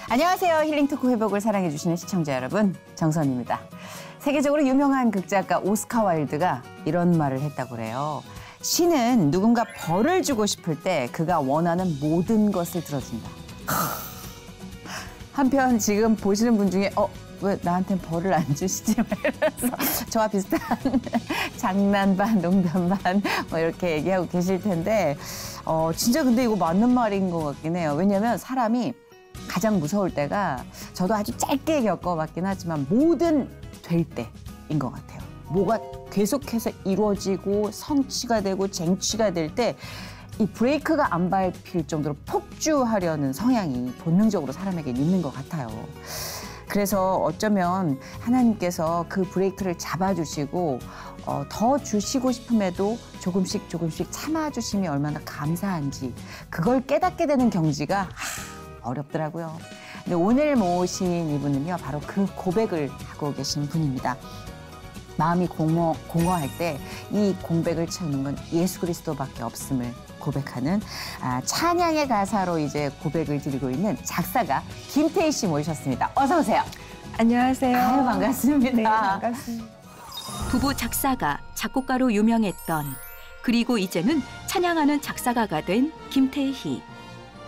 안녕하세요. 힐링토크 회복을 사랑해주시는 시청자 여러분, 정선입니다. 세계적으로 유명한 극작가 오스카 와일드가 이런 말을 했다고 그래요. 신은 누군가 벌을 주고 싶을 때 그가 원하는 모든 것을 들어준다. 한편 지금 보시는 분 중에 왜 나한텐 벌을 안 주시지? 이러면서 저와 비슷한 장난 반, 농담 반 뭐 이렇게 얘기하고 계실 텐데 진짜 근데 이거 맞는 말인 것 같긴 해요. 왜냐면 사람이 가장 무서울 때가 저도 아주 짧게 겪어봤긴 하지만 뭐든 될 때인 것 같아요. 뭐가 계속해서 이루어지고 성취가 되고 쟁취가 될 때 이 브레이크가 안 밟힐 정도로 폭주하려는 성향이 본능적으로 사람에게 있는 것 같아요. 그래서 어쩌면 하나님께서 그 브레이크를 잡아주시고 더 주시고 싶음에도 조금씩 참아주심이 얼마나 감사한지 그걸 깨닫게 되는 경지가 어렵더라고요. 근데 오늘 모신 이분은요, 바로 그 고백을 하고 계신 분입니다. 마음이 공허할 때 이 공백을 채우는 건 예수 그리스도밖에 없음을 고백하는 찬양의 가사로 이제 고백을 드리고 있는 작사가 김태희 씨 모셨습니다. 어서 오세요. 안녕하세요. 아유, 반갑습니다. 네, 반갑습니다. 부부 작사가, 작곡가로 유명했던, 그리고 이제는 찬양하는 작사가가 된 김태희.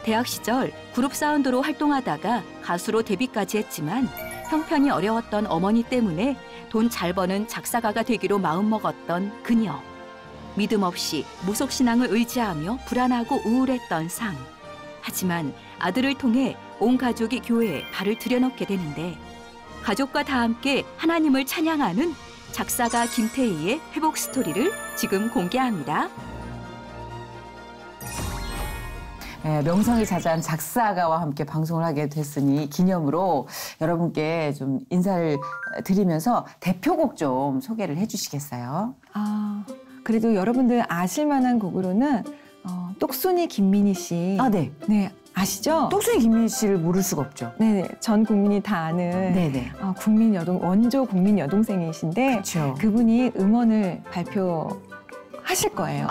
대학 시절 그룹 사운드로 활동하다가 가수로 데뷔까지 했지만 형편이 어려웠던 어머니 때문에 돈 잘 버는 작사가가 되기로 마음먹었던 그녀. 믿음 없이 무속신앙을 의지하며 불안하고 우울했던 삶. 하지만 아들을 통해 온 가족이 교회에 발을 들여놓게 되는데 가족과 다 함께 하나님을 찬양하는 작사가 김태희의 회복 스토리를 지금 공개합니다. 네, 명성이 자자한 작사가와 함께 방송을 하게 됐으니 기념으로 여러분께 좀 인사를 드리면서 대표곡 좀 소개를 해주시겠어요? 그래도 여러분들 아실 만한 곡으로는 똑순이 김민희 씨. 네. 네, 아시죠? 똑순이 김민희 씨를 모를 수가 없죠. 네, 전 국민이 다 아는 네네. 원조 국민 여동생이신데 그렇죠. 그분이 음원을 발표하실 거예요.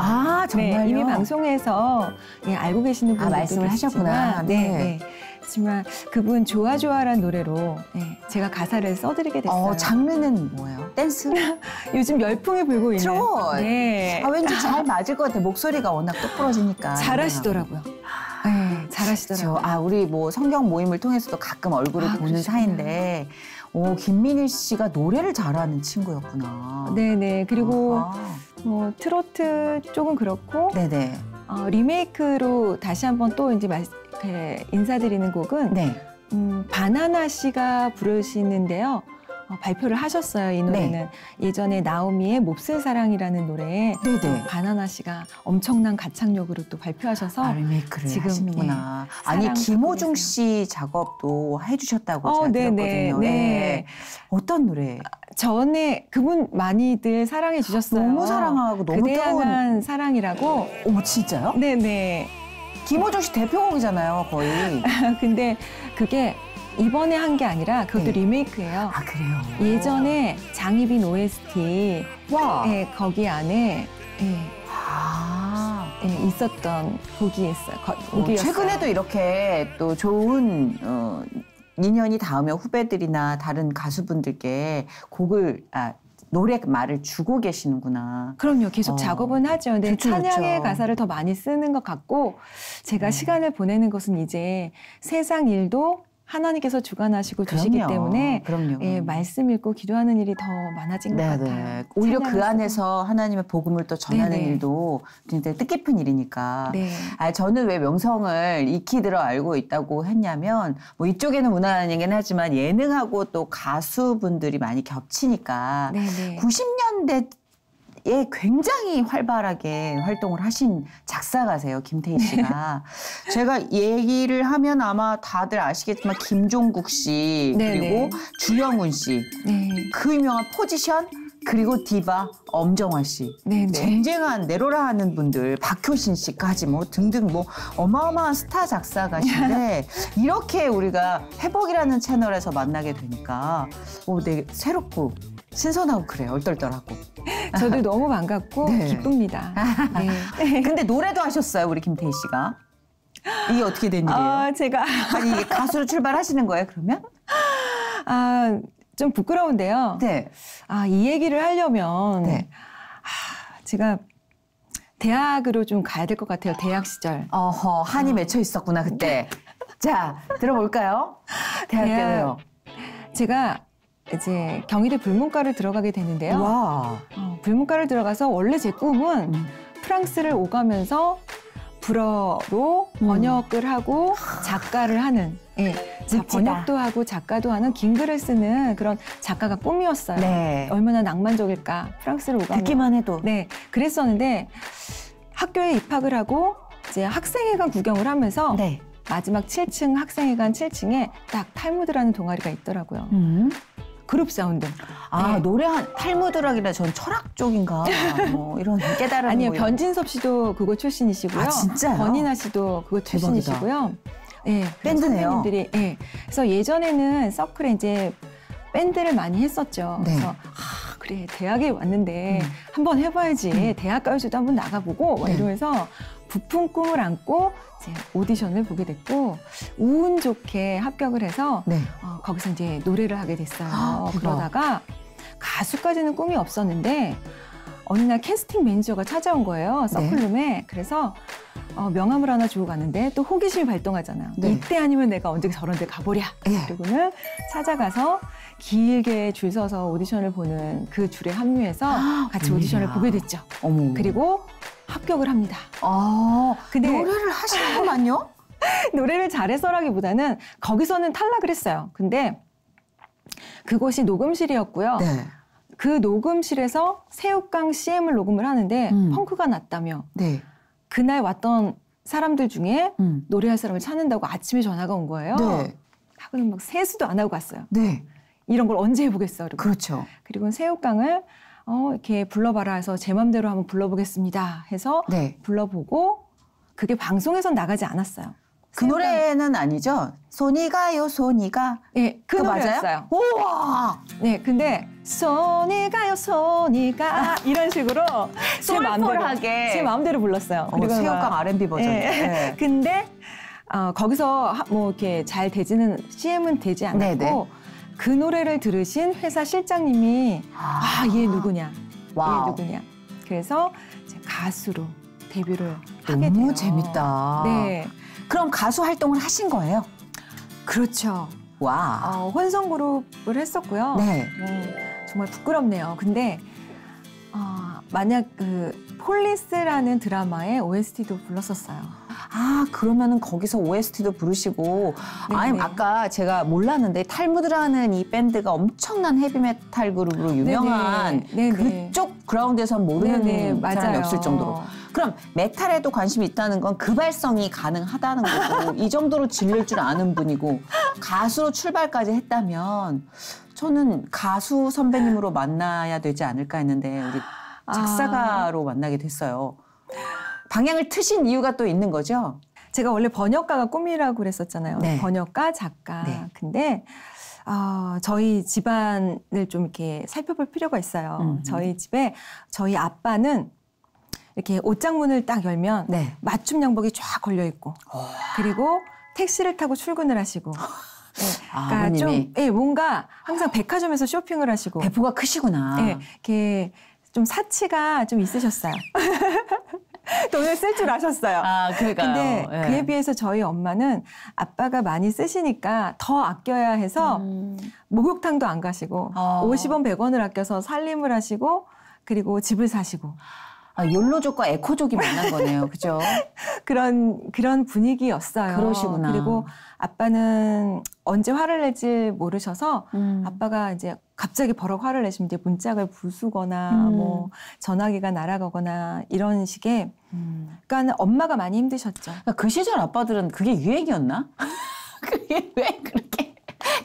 정말요? 네, 이미 방송에서 알고 계시는 분들도 말씀을 하셨구나. 네. 하지만 그분 좋아라는 노래로 제가 가사를 써드리게 됐어요. 장르는 뭐예요? 댄스? 요즘 열풍이 불고 있는. 트롯? 네. 왠지 잘 맞을 것 같아. 목소리가 워낙 똑부러지니까. 잘하시더라고요. 네, 잘하시더라고요. 그렇죠. 우리 뭐 성경 모임을 통해서도 가끔 얼굴을 보는 그러시구나. 사이인데 김민희 씨가 노래를 잘하는 친구였구나. 네네. 그리고 트로트 쪽은 그렇고 네네. 리메이크로 다시 한번 또 이제 인사드리는 곡은 바나나 씨가 부르시는데요. 발표를 하셨어요. 이 노래는 예전에 나오미의 몹쓸 사랑이라는 노래에 바나나 씨가 엄청난 가창력으로 또 발표하셔서 리메이크를 지금 하시는구나. 아니 김호중 씨 작업도 해주셨다고 제가 들었거든요. 네. 어떤 노래? 전에 그분 많이들 사랑해 주셨어요. 너무 사랑하고 너무 그대 향한 사랑이라고. 진짜요? 네네. 김호중 씨 대표곡이잖아요, 거의. 근데 그게 이번에 한 게 아니라 그것도 리메이크예요. 그래요? 예전에 장희빈 OST 거기 안에 있었던 곡이었어요. 최근에도 이렇게 또 좋은 인연이 닿으면 후배들이나 다른 가수분들께 곡을 노래말을 주고 계시는구나. 그럼요. 계속 작업은 하죠. 근데 찬양의 가사를 더 많이 쓰는 것 같고 제가 시간을 보내는 것은 이제 세상 일도 하나님께서 주관하시고 주시기 때문에 말씀 읽고 기도하는 일이 더 많아진 것 같아요. 오히려 그 안에서 하나님의 복음을 또 전하는 일도 굉장히 뜻깊은 일이니까. 저는 왜 명성을 익히 들어 알고 있다고 했냐면 뭐 이쪽에는 무난하긴 하지만 예능하고 또 가수분들이 많이 겹치니까 90년대 굉장히 활발하게 활동을 하신 작사가세요, 김태희 씨가. 제가 얘기를 하면 아마 다들 아시겠지만 김종국 씨 그리고 주영훈 씨, 그 유명한 포지션 그리고 디바 엄정화 씨, 쟁쟁한 내로라 하는 분들, 박효신 씨까지 뭐 등등 뭐 어마어마한 스타 작사가신데 이렇게 우리가 회복이라는 채널에서 만나게 되니까 되게 새롭고 신선하고 그래요. 얼떨떨하고. 저도 너무 반갑고 기쁩니다. 근데 노래도 하셨어요, 우리 김태희 씨가. 이게 어떻게 된 일이에요? 제가 아니 이게 가수로 출발하시는 거예요, 그러면? 좀 부끄러운데요. 네. 이 얘기를 하려면 네. 제가 대학으로 좀 가야 될 것 같아요. 대학 시절. 한이 맺혀 있었구나 그때. 자, 들어볼까요? 대학교요. 제가 이제 경희대 불문과를 들어가게 되는데요. 와. 불문과를 들어가서 원래 제 꿈은 프랑스를 오가면서 불어로 번역을 하고 작가를 하는, 번역도 하고 작가도 하는 긴 글을 쓰는 그런 작가가 꿈이었어요. 네. 얼마나 낭만적일까. 프랑스를 오가면. 듣기만 해도. 네, 그랬었는데 학교에 입학을 하고 이제 학생회관 구경을 하면서 네. 마지막 7층 학생회관 7층에 딱 탈무드라는 동아리가 있더라고요. 그룹 사운드. 네. 노래한 탈무드라기라 전 철학 쪽인가 뭐 이런 깨달음이. 아니요, 변진섭 씨도 그거 출신이시고요. 진짜요? 권인아 씨도 그거 출신이시고요. 네, 밴드네요. 선배님들이. 네. 그래서 예전에는 서클에 이제 밴드를 많이 했었죠. 네. 그래서 그래 대학에 왔는데 한번 해봐야지. 대학가요제도 한번 나가보고 막 이러면서 부푼 꿈을 안고 이제 오디션을 보게 됐고 운 좋게 합격을 해서 거기서 이제 노래를 하게 됐어요. 그러다가 가수까지는 꿈이 없었는데 어느 날 캐스팅 매니저가 찾아온 거예요. 서클룸에. 그래서 명함을 하나 주고 갔는데 또 호기심이 발동하잖아요. 이때 아니면 내가 언제 저런 데 가보랴. 그리고는 찾아가서 길게 줄 서서 오디션을 보는 그 줄에 합류해서 같이 오디션을 보게 됐죠. 그리고 합격을 합니다. 근데 노래를 하시는구만요? 노래를 잘해서라기보다는 거기서는 탈락을 했어요. 근데 그곳이 녹음실이었고요. 네. 그 녹음실에서 새우깡 CM을 녹음을 하는데 펑크가 났다며 그날 왔던 사람들 중에 노래할 사람을 찾는다고 아침에 전화가 온 거예요. 하고는 막 세수도 안 하고 갔어요. 이런 걸 언제 해보겠어. 그리고. 그렇죠. 그리고 새우깡을 이렇게 불러봐라 해서 제 맘대로 한번 불러보겠습니다 해서 불러보고 그게 방송에선 나가지 않았어요. 그 노래는 아니죠? 손이 가요, 손이 가. 네, 그 노래였어요. 우와! 네, 근데 손이 가요, 손이 가 이런 식으로 제 마음대로 불렀어요. 그리고 새우깡 R&B 버전. 네. 근데 거기서 뭐 이렇게 잘 되지는 CM은 되지 않았고 그 노래를 들으신 회사 실장님이 얘 누구냐, 얘 누구냐. 그래서 이제 가수로 데뷔를 하게 돼요. 너무 재밌다. 네. 그럼 가수 활동을 하신 거예요? 그렇죠. 와. 혼성 그룹을 했었고요. 정말 부끄럽네요. 근데 만약 그 폴리스라는 드라마의 OST도 불렀었어요. 그러면은 거기서 OST도 부르시고. 아니, 아까 제가 몰랐는데 탈무드라는 이 밴드가 엄청난 헤비메탈 그룹으로 유명한 그쪽 그라운드에선 모르는 사람이 없을 정도로. 그럼 메탈에도 관심이 있다는 건 그 발성이 가능하다는 거고 이 정도로 질릴 줄 아는 분이고 가수로 출발까지 했다면 저는 가수 선배님으로 만나야 되지 않을까 했는데 우리 작사가로 만나게 됐어요. 방향을 트신 이유가 또 있는 거죠? 제가 원래 번역가가 꿈이라고 그랬었잖아요. 번역가, 작가. 근데 저희 집안을 좀 이렇게 살펴볼 필요가 있어요. 저희 집에 저희 아빠는 이렇게 옷장문을 딱 열면 맞춤 양복이 쫙 걸려 있고 그리고 택시를 타고 출근을 하시고 그러니까 좀 뭔가 항상 백화점에서 쇼핑을 하시고 배포가 크시구나. 이렇게 좀 사치가 좀 있으셨어요. 돈을 쓸 줄 아셨어요. 그러니까요. 근데 그에 비해서 저희 엄마는 아빠가 많이 쓰시니까 더 아껴야 해서 목욕탕도 안 가시고 50원, 100원을 아껴서 살림을 하시고 그리고 집을 사시고. 욜로족과 에코족이 만난 거네요. 그죠? 그런 분위기였어요. 그러시구나. 그리고 아빠는 언제 화를 낼지 모르셔서 아빠가 이제 갑자기 버럭 화를 내시면 이제 문짝을 부수거나 뭐 전화기가 날아가거나 이런 식의 그러니까 엄마가 많이 힘드셨죠. 그 시절 아빠들은 그게 유행이었나? 그게 왜 그렇게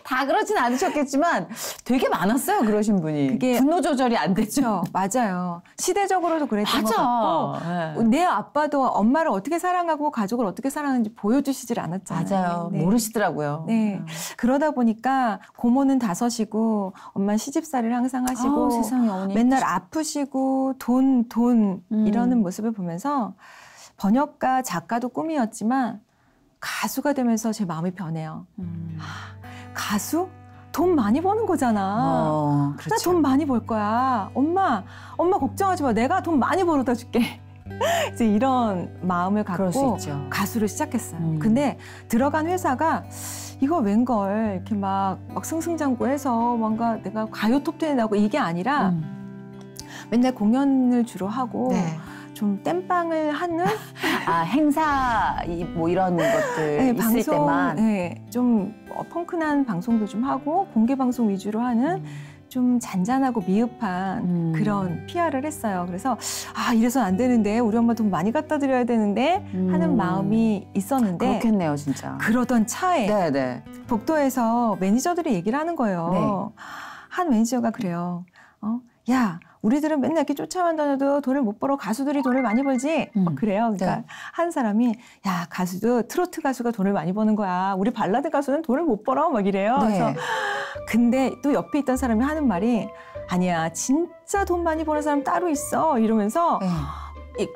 다 그렇진 않으셨겠지만 되게 많았어요. 그러신 분이. 그게 분노 조절이 안 됐죠. 맞아요. 시대적으로도 그랬던 것 같고 내 아빠도 엄마를 어떻게 사랑하고 가족을 어떻게 사랑하는지 보여주시질 않았잖아요. 맞아요. 모르시더라고요. 그러다 보니까 고모는 다섯이고 엄마는 시집살이를 항상 하시고 세상에, 어머니 맨날 아프시고 돈 이러는 모습을 보면서 번역가 작가도 꿈이었지만 가수가 되면서 제 마음이 변해요. 가수? 돈 많이 버는 거잖아. 그렇죠. 나 돈 많이 벌 거야. 엄마 걱정하지 마. 내가 돈 많이 벌어다 줄게. 이제 이런 마음을 갖고 가수를 시작했어요. 근데 들어간 회사가 이거 웬걸 이렇게 막 승승장구해서 뭔가 내가 가요 톱10에 나오고 이게 아니라 맨날 공연을 주로 하고 좀 땜빵을 하는 행사 뭐 이런 것들 있을 때만 좀 펑크난 방송도 좀 하고 공개 방송 위주로 하는 좀 잔잔하고 미흡한 그런 PR을 했어요. 그래서 이래서는 안 되는데 우리 엄마 돈 많이 갖다 드려야 되는데 하는 마음이 있었는데 그렇겠네요, 진짜. 그러던 차에 복도에서 매니저들이 얘기를 하는 거예요. 한 매니저가 그래요. 야, 우리들은 맨날 이렇게 쫓아만 다녀도 돈을 못 벌어. 가수들이 돈을 많이 벌지? 막 그래요. 그러니까 한 사람이 야, 가수도 트로트 가수가 돈을 많이 버는 거야. 우리 발라드 가수는 돈을 못 벌어. 막 이래요. 그래서 근데 또 옆에 있던 사람이 하는 말이 아니야, 진짜 돈 많이 버는 사람 따로 있어. 이러면서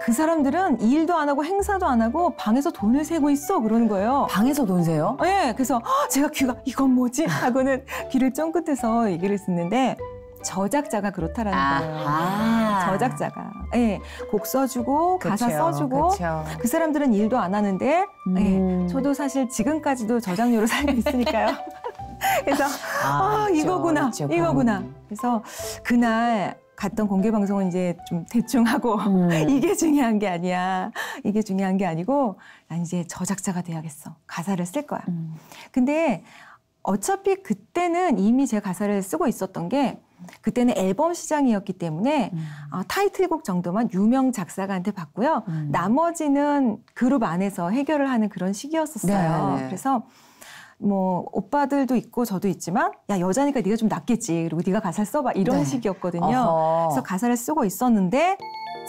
그 사람들은 일도 안 하고 행사도 안 하고 방에서 돈을 세고 있어. 그러는 거예요. 방에서 돈 세요? 네. 그래서 제가 귀가 이건 뭐지? 하고는 귀를 쫑긋해서 얘기를 듣는데 저작자가 그렇다라는 거예요. 저작자가. 곡 써주고 가사 써주고 그 사람들은 일도 안 하는데 저도 사실 지금까지도 저작료로 살고 있으니까요. 그래서 이거구나. 이거구나. 그래서 그날 갔던 공개 방송은 이제 좀 대충 하고 이게 중요한 게 아니야. 이게 중요한 게 아니고 난 이제 저작자가 돼야겠어. 가사를 쓸 거야. 근데 어차피 그때는 이미 제 가사를 쓰고 있었던 게 그때는 앨범 시장이었기 때문에 타이틀곡 정도만 유명 작사가한테 받고요. 나머지는 그룹 안에서 해결을 하는 그런 시기였었어요. 그래서 뭐 오빠들도 있고 저도 있지만 야, 여자니까 네가 좀 낫겠지. 그리고 네가 가사를 써봐. 이런 식이었거든요. 그래서 가사를 쓰고 있었는데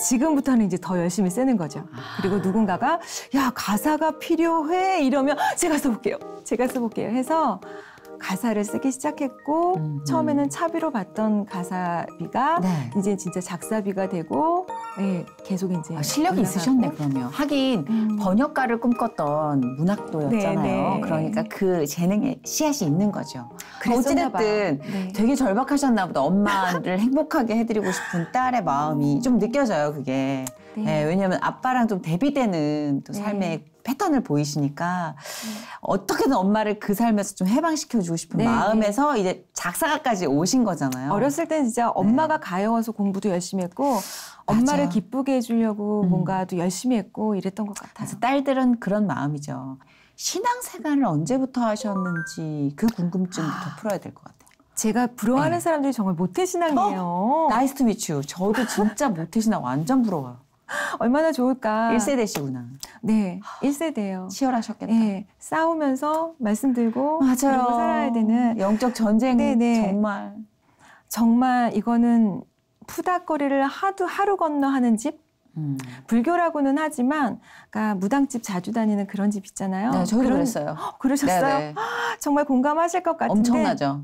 지금부터는 이제 더 열심히 쓰는 거죠. 그리고 누군가가 야, 가사가 필요해 이러면 제가 써볼게요 해서 가사를 쓰기 시작했고 처음에는 차비로 받던 가사비가 이제 진짜 작사비가 되고 계속 이제 실력이 있으셨네. 그러면 하긴 번역가를 꿈꿨던 문학도였잖아요. 그러니까 그 재능에 씨앗이 있는 거죠. 어찌됐든 되게 절박하셨나 보다. 엄마를 행복하게 해드리고 싶은 딸의 마음이 좀 느껴져요. 그게. 왜냐하면 아빠랑 좀 대비되는 또 삶의 패턴을 보이시니까 어떻게든 엄마를 그 삶에서 좀 해방시켜주고 싶은 마음에서 이제 작사가까지 오신 거잖아요. 어렸을 땐 진짜 엄마가 가여워서 공부도 열심히 했고 엄마를 기쁘게 해주려고 뭔가 또 열심히 했고 이랬던 것 같아요. 그래서 딸들은 그런 마음이죠. 신앙생활을 언제부터 하셨는지 그 궁금증부터 풀어야 될 것 같아요. 제가 부러워하는 사람들이 정말 모태신앙이에요. 나이스 투 미츠 유. 저도 진짜 모태신앙 완전 부러워요. 얼마나 좋을까. 1세대시구나. 네, 1세대예요. 치열하셨겠다. 싸우면서 말씀 들고 맞아요. 그러고 살아야 되는 영적 전쟁 정말 이거는 푸닥거리를 하루 건너 하는 집? 불교라고는 하지만 그러니까 무당집 자주 다니는 그런 집 있잖아요. 네, 저도 그랬어요. 그러셨어요? 정말 공감하실 것 같은데. 엄청나죠.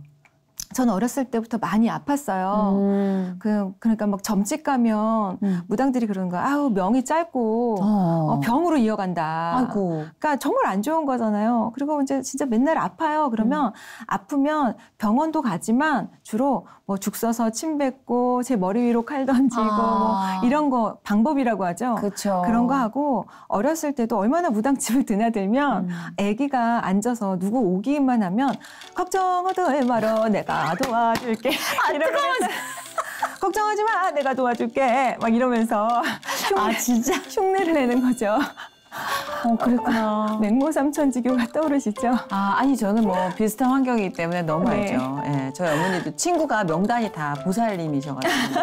전 어렸을 때부터 많이 아팠어요. 그러니까 막 점집 가면 무당들이 그러는 거야. 아우, 명이 짧고 병으로 이어간다. 아이고. 그러니까 정말 안 좋은 거잖아요. 그리고 이제 진짜 맨날 아파요. 그러면 아프면 병원도 가지만 주로 뭐 죽 써서 침 뱉고 제 머리 위로 칼 던지고 뭐 이런 거 방법이라고 하죠. 그쵸. 그런 거 하고 어렸을 때도 얼마나 무당집을 드나들면 아기가 앉아서 누구 오기만 하면 걱정하지 마라 내가 도와줄게. 이러면서 걱정하지 마 내가 도와줄게. 막 이러면서 진짜 흉내를 내는 거죠. 그랬구나. 맹모삼천지교가 떠오르시죠? 아니 저는 뭐 비슷한 환경이기 때문에 너무 알죠. 저희 어머니도 친구가 명단이 다 보살님이셔가지고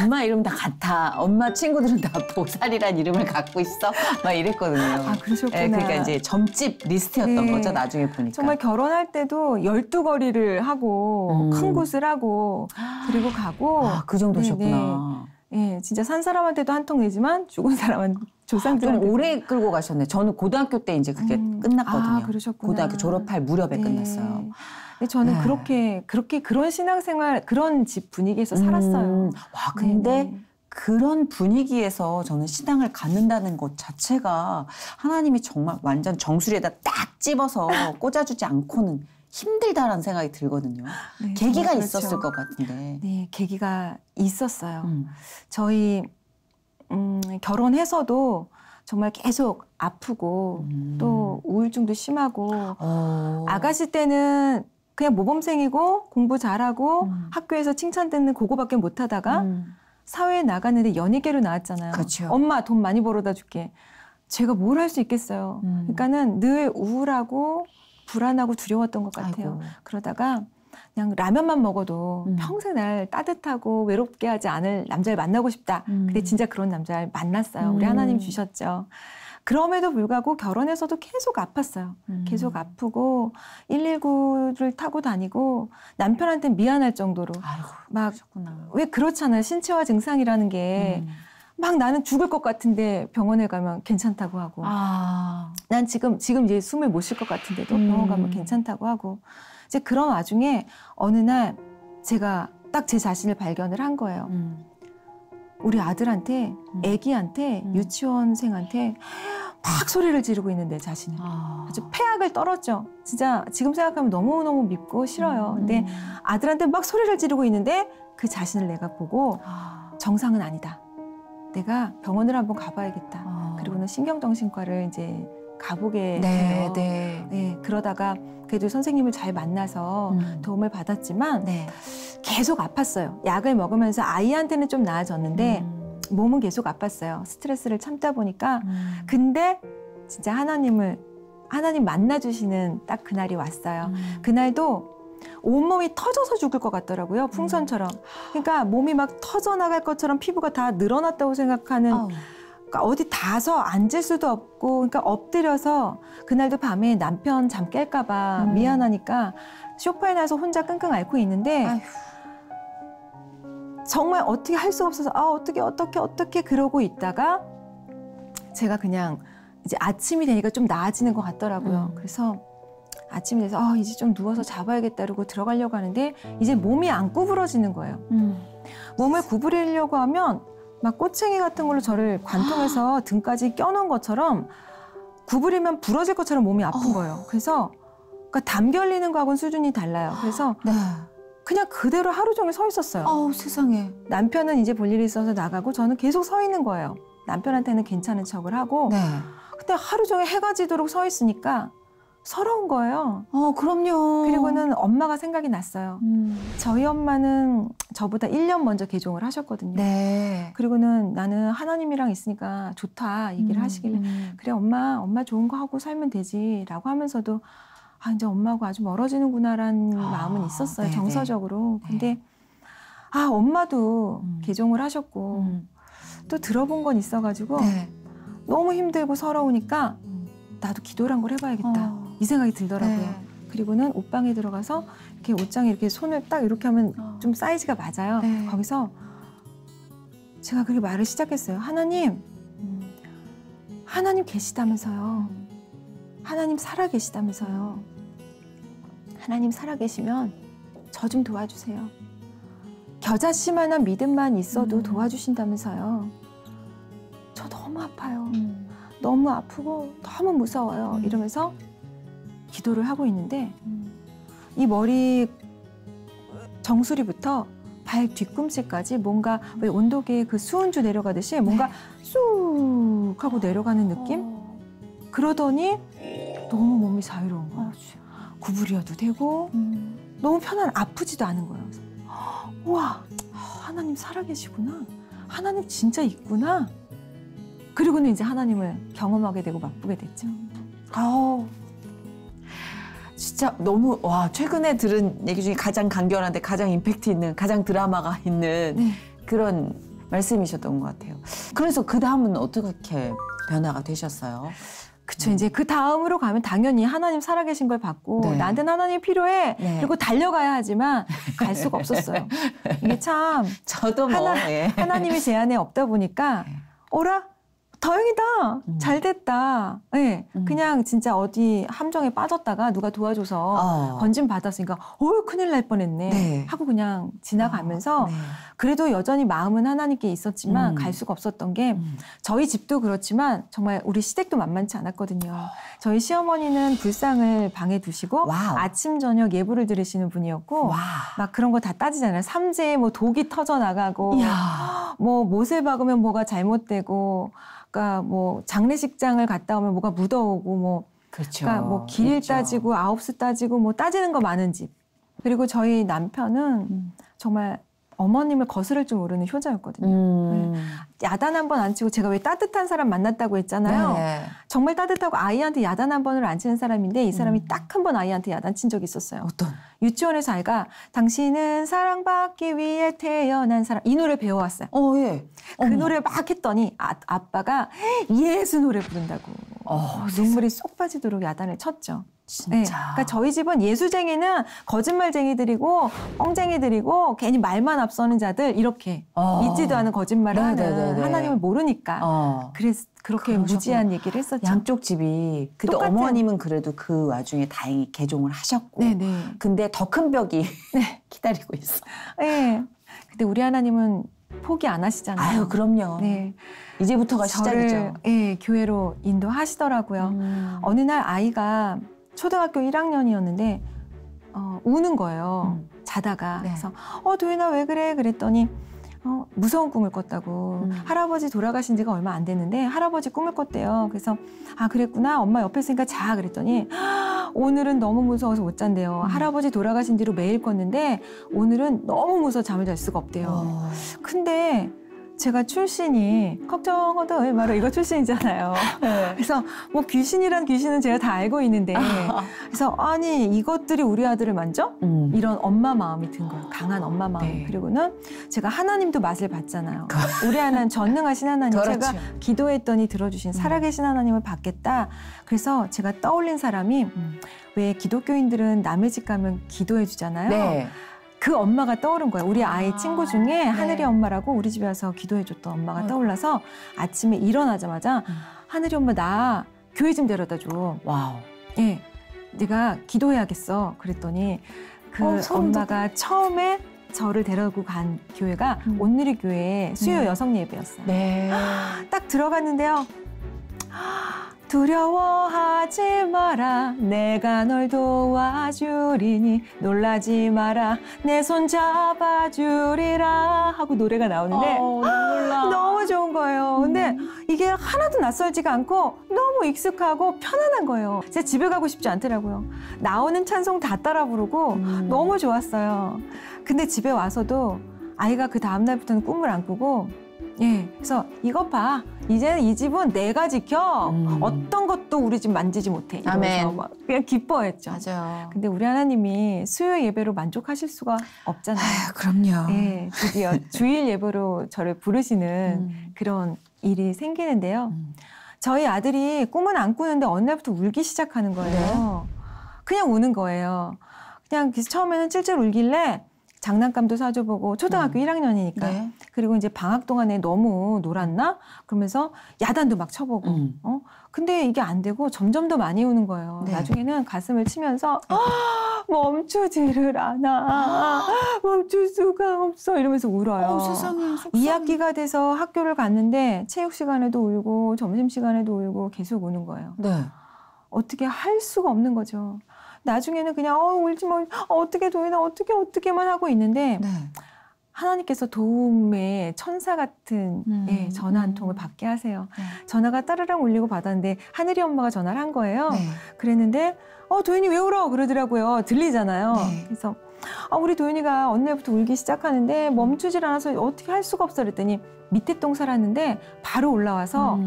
엄마 이름 다 같아. 엄마 친구들은 다 보살이란 이름을 갖고 있어. 막 이랬거든요. 그러셨구나. 그러니까 이제 점집 리스트였던 거죠. 나중에 보니까. 정말 결혼할 때도 12거리를 하고 큰 곳을 하고 그리고 가고. 그 정도셨구나. 진짜 산 사람한테도 한 통 내지만 죽은 사람은 조상들한테 좀 오래 끌고 가셨네. 저는 고등학교 때 이제 그게 끝났거든요. 그러셨구나. 고등학교 졸업할 무렵에 끝났어요. 근데 저는 그렇게 그런 신앙생활 그런 집 분위기에서 살았어요. 근데 그런 분위기에서 저는 신앙을 갖는다는 것 자체가 하나님이 정말 완전 정수리에다 딱 집어서 꽂아주지 않고는 힘들다라는 생각이 들거든요. 네, 계기가 그렇죠. 있었을 것 같은데. 네, 계기가 있었어요. 저희 결혼해서도 정말 계속 아프고 또 우울증도 심하고 아가씨 때는 그냥 모범생이고 공부 잘하고 학교에서 칭찬 듣는 그거밖에 못하다가 사회에 나갔는데 연예계로 나왔잖아요. 그렇죠. 엄마 돈 많이 벌어다 줄게. 제가 뭘 할 수 있겠어요. 그러니까는 늘 우울하고 불안하고 두려웠던 것 같아요. 아이고. 그러다가 그냥 라면만 먹어도 평생 날 따뜻하고 외롭게 하지 않을 남자를 만나고 싶다. 근데 진짜 그런 남자를 만났어요. 우리 하나님 주셨죠. 그럼에도 불구하고 결혼해서도 계속 아팠어요. 계속 아프고 119를 타고 다니고 남편한테 미안할 정도로 아이고, 막 그러셨구나. 왜 그렇잖아요. 신체화 증상이라는 게 막 나는 죽을 것 같은데 병원에 가면 괜찮다고 하고 난 지금 이제 숨을 못 쉴 것 같은데도 병원 가면 괜찮다고 하고 이제 그런 와중에 어느 날 제가 딱 제 자신을 발견을 한 거예요. 우리 아들한테 애기한테 유치원생한테 막 소리를 지르고 있는 내 자신을 아주 폐악을 떨었죠. 진짜 지금 생각하면 너무너무 밉고 싫어요. 근데 아들한테 막 소리를 지르고 있는데 그 자신을 내가 보고 정상은 아니다. 내가 병원을 한번 가봐야겠다. 그리고는 신경정신과를 이제 가보게 돼요. 네, 그러다가 그래도 선생님을 잘 만나서 도움을 받았지만 계속 아팠어요. 약을 먹으면서 아이한테는 좀 나아졌는데 몸은 계속 아팠어요. 스트레스를 참다 보니까. 근데 진짜 하나님 만나주시는 딱 그날이 왔어요. 그날도 온몸이 터져서 죽을 것 같더라고요. 풍선처럼. 그러니까 몸이 막 터져나갈 것처럼 피부가 다 늘어났다고 생각하는 그러니까 어디 닿아서 앉을 수도 없고 그러니까 엎드려서 그날도 밤에 남편 잠 깰까 봐 미안하니까 소파에 나서 혼자 끙끙 앓고 있는데 정말 어떻게 할 수 없어서 어떻게 그러고 있다가 제가 그냥 이제 아침이 되니까 좀 나아지는 것 같더라고요. 그래서 아침이 돼서 이제 좀 누워서 자봐야겠다 이러고 들어가려고 하는데 이제 몸이 안 구부러지는 거예요. 몸을 구부리려고 하면 막 꼬챙이 같은 걸로 저를 관통해서 등까지 껴놓은 것처럼 구부리면 부러질 것처럼 몸이 아픈 거예요. 그래서 그러니까 담 결리는 거하고는 수준이 달라요. 그래서 그냥 그대로 하루 종일 서 있었어요. 세상에. 남편은 이제 볼 일이 있어서 나가고 저는 계속 서 있는 거예요. 남편한테는 괜찮은 척을 하고 근데 하루 종일 해가 지도록 서 있으니까 서러운 거예요. 그럼요. 그리고는 엄마가 생각이 났어요. 저희 엄마는 저보다 1년 먼저 개종을 하셨거든요. 그리고는 나는 하나님이랑 있으니까 좋다 얘기를 하시길래 그래 엄마 좋은 거 하고 살면 되지 라고 하면서도 이제 엄마하고 아주 멀어지는구나라는 마음은 있었어요. 정서적으로. 근데 엄마도 개종을 하셨고 또 들어본 건 있어가지고 너무 힘들고 서러우니까 나도 기도를 한 걸 해봐야겠다. 이 생각이 들더라고요. 그리고는 옷방에 들어가서 이렇게 옷장에 이렇게 손을 딱 이렇게 하면 좀 사이즈가 맞아요. 거기서 제가 그렇게 말을 시작했어요. 하나님 계시다면서요. 하나님 살아 계시다면서요. 하나님 살아 계시면 저 좀 도와주세요. 겨자씨만한 믿음만 있어도 도와주신다면서요. 저 너무 아파요. 너무 아프고 너무 무서워요. 이러면서 기도를 하고 있는데 이 머리 정수리부터 발 뒤꿈치까지 뭔가 왜 온도계에 그 수은주 내려가듯이 뭔가 쑥 하고 내려가는 느낌? 그러더니 너무 몸이 자유로운 거예요. 구부려도 되고 너무 아프지도 않은 거예요. 그래서, 우와, 하나님 살아계시구나. 하나님 진짜 있구나. 그리고는 이제 하나님을 경험하게 되고 맛보게 됐죠. 진짜 너무 최근에 들은 얘기 중에 가장 간결한데 가장 임팩트 있는 가장 드라마가 있는 그런 말씀이셨던 것 같아요. 그래서 그 다음은 어떻게 변화가 되셨어요? 그쵸. 이제 그 다음으로 가면 당연히 하나님 살아계신 걸 받고 나한테는 하나님이 필요해. 그리고 달려가야 하지만 갈 수가 없었어요. 이게 참 저도 하나님이 제 안에 없다 보니까 어라? 다행이다. 잘 됐다. 네, 그냥 진짜 어디 함정에 빠졌다가 누가 도와줘서 건진 받았으니까 큰일 날 뻔했네 네. 하고 그냥 지나가면서 네. 그래도 여전히 마음은 하나님께 있었지만 갈 수가 없었던 게 저희 집도 그렇지만 정말 우리 시댁도 만만치 않았거든요. 저희 시어머니는 불상을 방에 두시고 와우. 아침 저녁 예불을 들으시는 분이었고 와. 막 그런 거 다 따지잖아요. 삼재에 뭐 독이 터져 나가고 이야. 뭐 못을 박으면 뭐가 잘못되고 그러니까 뭐 장례식장을 갔다 오면 뭐가 묻어오고 뭐 그렇죠. 그러니까 뭐 길일 있죠. 따지고 아홉수 따지고 뭐 따지는 거 많은 집. 그리고 저희 남편은 정말 어머님을 거스를 줄 모르는 효자였거든요. 야단 한 번 안 치고 제가 왜 따뜻한 사람 만났다고 했잖아요. 네. 정말 따뜻하고 아이한테 야단 한 번을 안 치는 사람인데 이 사람이 딱 한 번 아이한테 야단 친 적이 있었어요. 어떤? 유치원에서 아이가 당신은 사랑받기 위해 태어난 사람 이 노래 배워왔어요. 예. 그 노래를 막 했더니 아빠가 예수 노래 부른다고 눈물이 쏙 빠지도록 야단을 쳤죠. 진짜. 네. 그러니까 저희 집은 예수쟁이는 거짓말쟁이들이고 뻥쟁이들이고 괜히 말만 앞서는 자들 이렇게 잊지도 않은 거짓말을 하는 하나님을 모르니까 그래서 그렇게 그러셨구나. 무지한 얘기를 했었죠. 양쪽 집이 근데 똑같은. 어머님은 그래도 그 와중에 다행히 개종을 하셨고 네네. 근데 더 큰 벽이 네. 기다리고 있어. 네. 근데 우리 하나님은 포기 안 하시잖아요. 아유 그럼요. 네. 이제부터가 시작이죠. 예, 교회로 인도하시더라고요. 어느 날 아이가 초등학교 1학년이었는데 우는 거예요. 자다가. 네. 그래서 도윤아 왜 그래? 그랬더니 무서운 꿈을 꿨다고. 할아버지 돌아가신 지가 얼마 안 됐는데 할아버지 꿈을 꿨대요. 그래서 그랬구나. 엄마 옆에 있으니까 자. 그랬더니 오늘은 너무 무서워서 못 잔대요. 할아버지 돌아가신 뒤로 매일 꿨는데 오늘은 너무 무서워 잠을 잘 수가 없대요. 근데 제가 출신이 걱정하다 얼마로 이거 출신이잖아요. 네. 그래서 뭐 귀신이란 귀신은 제가 다 알고 있는데 그래서 아니 이것들이 우리 아들을 만져? 이런 엄마 마음이 든 거예요. 강한 엄마 마음. 네. 그리고는 제가 하나님도 맛을 봤잖아요. 우리 하나는 전능하신 하나님. 그렇죠. 제가 기도했더니 들어주신 살아계신 하나님을 받겠다. 그래서 제가 떠올린 사람이 왜 기독교인들은 남의 집 가면 기도해 주잖아요. 네. 그 엄마가 떠오른 거예요. 우리 아이 친구 중에 하늘이 엄마라고 우리 집에 와서 기도해줬던 엄마가 떠올라서 아침에 일어나자마자 하늘이 엄마 나 교회 좀 데려다 줘. 와우. 예, 내가 기도해야겠어. 그랬더니 그 엄마가 처음에 저를 데려고 간 교회가 온누리 교회의 수요 여성 예배였어요. 네. 딱 들어갔는데요. 두려워하지 마라 내가 널 도와주리니 놀라지 마라 내 손 잡아주리라 하고 노래가 나오는데 너무 좋은 거예요. 근데 이게 하나도 낯설지가 않고 너무 익숙하고 편안한 거예요. 제가 집에 가고 싶지 않더라고요. 나오는 찬송 다 따라 부르고 너무 좋았어요. 근데 집에 와서도 아이가 그 다음날부터는 꿈을 안 꾸고 그래서 이것 봐. 이제는 이 집은 내가 지켜. 어떤 것도 우리 집 만지지 못해. 이러면서 아멘. 막 그냥 기뻐했죠. 맞아요. 근데 우리 하나님이 수요 예배로 만족하실 수가 없잖아요. 그럼요. 예, 드디어 주일 예배로 저를 부르시는 그런 일이 생기는데요. 저희 아들이 꿈은 안 꾸는데 어느 날부터 울기 시작하는 거예요. 그냥 우는 거예요. 그냥 그래서 처음에는 찔찔 울길래 장난감도 사줘보고 초등학교 1학년이니까 네. 그리고 이제 방학 동안에 너무 놀았나 그러면서 야단도 막 쳐보고 근데 이게 안 되고 점점 더 많이 우는 거예요. 네. 나중에는 가슴을 치면서 멈추지를 않아 멈출 수가 없어 이러면서 울어요. 세상에. 2학기가 돼서 학교를 갔는데 체육 시간에도 울고 점심 시간에도 울고 계속 우는 거예요. 네. 어떻게 할 수가 없는 거죠. 나중에는 그냥 울지 마 어떻게 도윤아 어떻게만 하고 있는데 네. 하나님께서 도움의 천사 같은 전화 한 통을 받게 하세요. 전화가 따르릉 울리고 받았는데 하늘이 엄마가 전화를 한 거예요. 네. 그랬는데 도윤이 왜 울어? 그러더라고요. 들리잖아요. 네. 그래서 우리 도윤이가 어느 날부터 울기 시작하는데 멈추질 않아서 어떻게 할 수가 없어 그랬더니 밑에 동 살았는데 바로 올라와서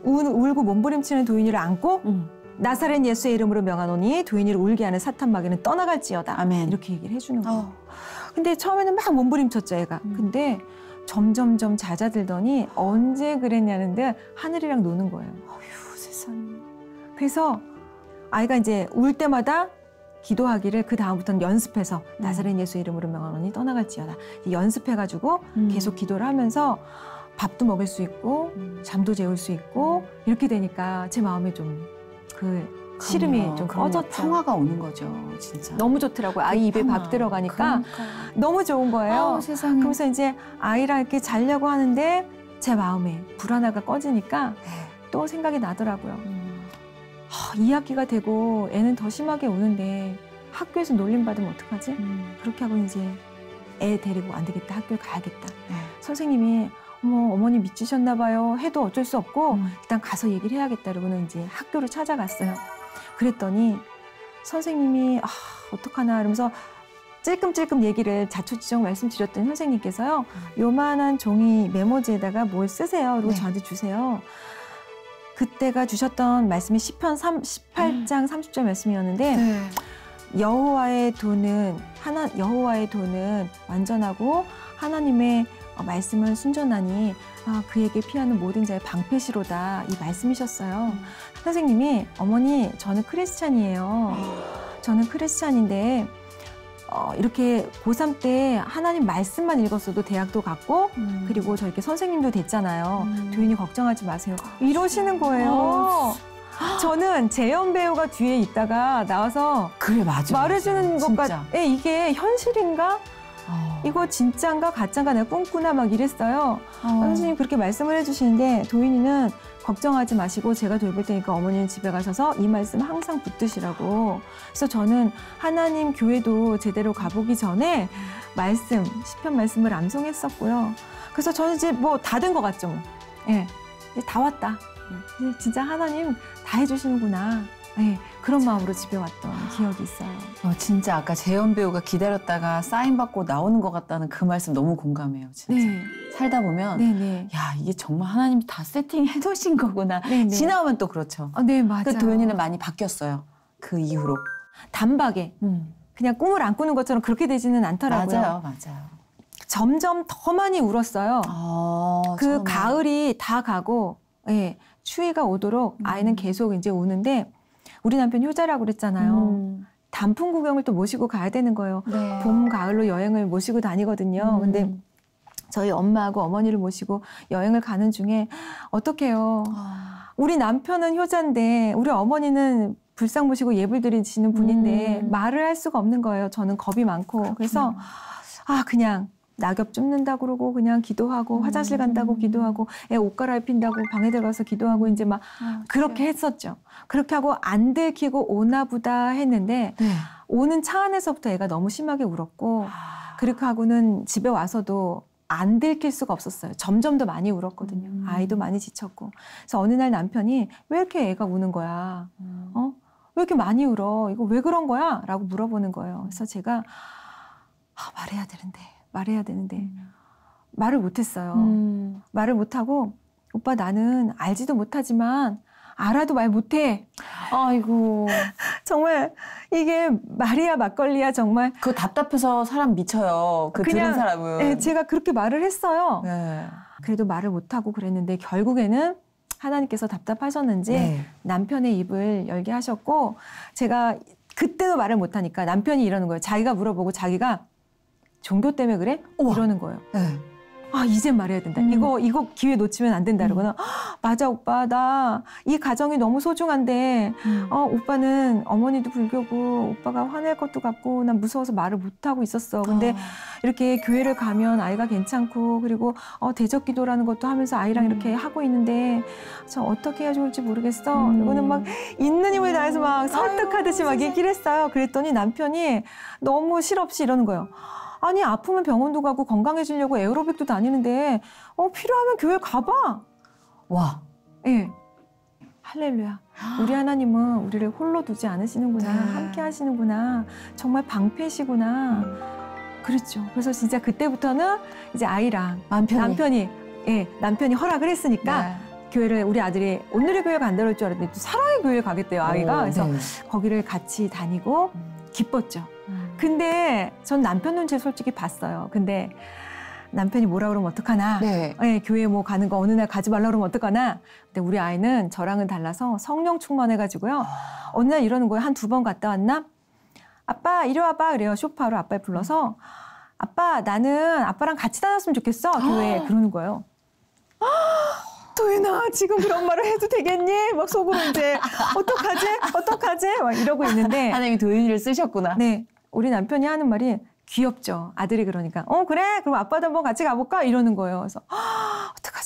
울고 몸부림치는 도윤이를 안고 나사렛 예수의 이름으로 명하노니 도윤이를 울게 하는 사탄 마귀는 떠나갈지어다. 아멘. 이렇게 얘기를 해주는 거예요. 근데 처음에는 막 몸부림쳤죠, 애가. 근데 점점점 잦아들더니 언제 그랬냐는데 하늘이랑 노는 거예요. 어휴, 세상에. 그래서 아이가 이제 울 때마다 기도하기를 그 다음부터는 연습해서 나사렛 예수 이름으로 명하노니 떠나갈지어다. 연습해가지고 계속 기도를 하면서 밥도 먹을 수 있고 잠도 재울 수 있고 이렇게 되니까 제 마음에 좀 그 시름이 좀 꺼졌죠. 평화가 오는 거죠, 진짜. 너무 좋더라고요. 아이 입에 밥 들어가니까 너무 좋은 거예요. 세상에. 그러면서 이제 아이랑 이렇게 자려고 하는데 제 마음에 불 하나가 꺼지니까 또 생각이 나더라고요. 2학기가 되고 애는 더 심하게 우는데 학교에서 놀림받으면 어떡하지? 그렇게 하고 이제 애 데리고 안 되겠다, 학교에 가야겠다. 선생님이 어머니 미치셨나 봐요. 해도 어쩔 수 없고 일단 가서 얘기를 해야겠다. 그러고는 이제 학교를 찾아갔어요. 그랬더니 선생님이 어떡하나 이러면서 찔끔찔끔 얘기를 자초지종 말씀드렸더니 선생님께서요. 요만한 종이 메모지에다가 뭘 쓰세요. 그리고 저한테 주세요. 그때가 주셨던 말씀이 시편 18장 30절 말씀이었는데 여호와의 도는 완전하고 하나님의 말씀은 순전하니 그에게 피하는 모든 자의 방패시로다 이 말씀이셨어요. 선생님이 어머니 저는 크리스찬이에요. 저는 크리스찬인데 이렇게 고3 때 하나님 말씀만 읽었어도 대학도 갔고 그리고 저렇게 선생님도 됐잖아요. 도윤이 걱정하지 마세요. 이러시는 거예요. 저는 재현 배우가 뒤에 있다가 나와서 그래 맞아. 말해주는 것 같아. 이게 현실인가? 이거 진짠가 가짠가 내가 꿈꾸나 막 이랬어요. 선생님 그렇게 말씀을 해주시는데 도윤이는 걱정하지 마시고 제가 돌볼 테니까 어머니는 집에 가셔서 이 말씀 항상 붙드시라고. 그래서 저는 하나님 교회도 제대로 가보기 전에 시편 말씀을 암송했었고요. 그래서 저는 이제 뭐 다 된 것 같죠. 뭐. 예, 이제 다 왔다. 진짜 하나님 다 해주시는구나. 네, 그런 마음으로 집에 왔던 기억이 있어요. 진짜 아까 재현 배우가 기다렸다가 사인 받고 나오는 것 같다는 그 말씀 너무 공감해요. 진짜. 네. 살다 보면 야 이게 정말 하나님이 다 세팅해 놓으신 거구나. 지나오면 또 그렇죠. 네, 맞아요. 그 도윤이는 많이 바뀌었어요. 그 이후로. 단박에 그냥 꿈을 안 꾸는 것처럼 그렇게 되지는 않더라고요. 맞아요. 점점 더 많이 울었어요. 그 처음에. 가을이 다 가고 추위가 오도록 아이는 계속 이제 우는데 우리 남편 효자라고 그랬잖아요. 단풍 구경을 또 모시고 가야 되는 거예요. 봄, 가을로 여행을 모시고 다니거든요. 근데 저희 엄마하고 어머니를 모시고 여행을 가는 중에 어떡해요. 우리 남편은 효자인데 우리 어머니는 불상 모시고 예불 드리시는 분인데 말을 할 수가 없는 거예요. 저는 겁이 많고. 그래서 그냥 낙엽 줍는다 그러고 그냥 기도하고 화장실 간다고 기도하고 애 옷 갈아입힌다고 방에 들어가서 기도하고 이제 막 그렇게 했었죠. 그렇게 하고 안 들키고 오나 보다 했는데 오는 차 안에서부터 애가 너무 심하게 울었고 그렇게 하고는 집에 와서도 안 들킬 수가 없었어요. 점점 더 많이 울었거든요. 아이도 많이 지쳤고. 그래서 어느 날 남편이 왜 이렇게 애가 우는 거야? 왜 이렇게 많이 울어? 이거 왜 그런 거야? 라고 물어보는 거예요. 그래서 제가 말해야 되는데 말을 못했어요. 말을 못하고 오빠 나는 알지도 못하지만 알아도 말 못해. 아이고. 정말 이게 말이야 막걸리야 정말. 그거 답답해서 사람 미쳐요. 들은 사람은. 네, 제가 그렇게 말을 했어요. 그래도 말을 못하고 그랬는데 결국에는 하나님께서 답답하셨는지 남편의 입을 열게 하셨고 제가 그때도 말을 못하니까 남편이 이러는 거예요. 자기가 물어보고 자기가 종교 때문에 그래? 이러는 거예요. 이젠 말해야 된다. 이거 기회 놓치면 안 된다. 그러거나 맞아 오빠 나 이 가정이 너무 소중한데 오빠는 어머니도 불교고 오빠가 화낼 것도 같고 난 무서워서 말을 못하고 있었어. 근데 이렇게 교회를 가면 아이가 괜찮고 그리고 대적 기도라는 것도 하면서 아이랑 이렇게 하고 있는데 저 어떻게 해야 좋을지 모르겠어. 이거는 막 있는 힘을 다해서 막 설득하듯이 막 얘기를 했어요. 그랬더니 남편이 너무 실없이 이러는 거예요. 아니 아프면 병원도 가고 건강해지려고 에어로빅도 다니는데 필요하면 교회 가봐. 와. 예. 할렐루야. 우리 하나님은 우리를 홀로 두지 않으시는구나. 함께 하시는구나. 정말 방패시구나. 그렇죠. 그래서 진짜 그때부터는 이제 아이랑 남편이 허락을 했으니까 교회를 우리 아들이 오늘의 교회 간다고 할 줄 알았는데 또 사랑의 교회 가겠대요 아이가. 그래서 거기를 같이 다니고 기뻤죠. 근데 전 남편 눈치 솔직히 봤어요. 근데 남편이 뭐라 그러면 어떡하나. 교회 뭐 가는 거 어느 날 가지 말라 그러면 어떡하나. 근데 우리 아이는 저랑은 달라서 성령 충만해가지고요. 어느 날 이러는 거예요. 한 2번 갔다 왔나? 아빠 이리 와봐. 그래요. 소파로 아빠를 불러서 아빠 나는 아빠랑 같이 다녔으면 좋겠어. 교회에. 그러는 거예요. 도윤아 지금 그런 말을 해도 되겠니? 막 속으로 이제 어떡하지? 막 이러고 있는데 하나님이 도윤이를 쓰셨구나. 네, 우리 남편이 하는 말이 귀엽죠. 아들이 그러니까 그래 그럼 아빠도 한번 같이 가볼까? 이러는 거예요. 그래서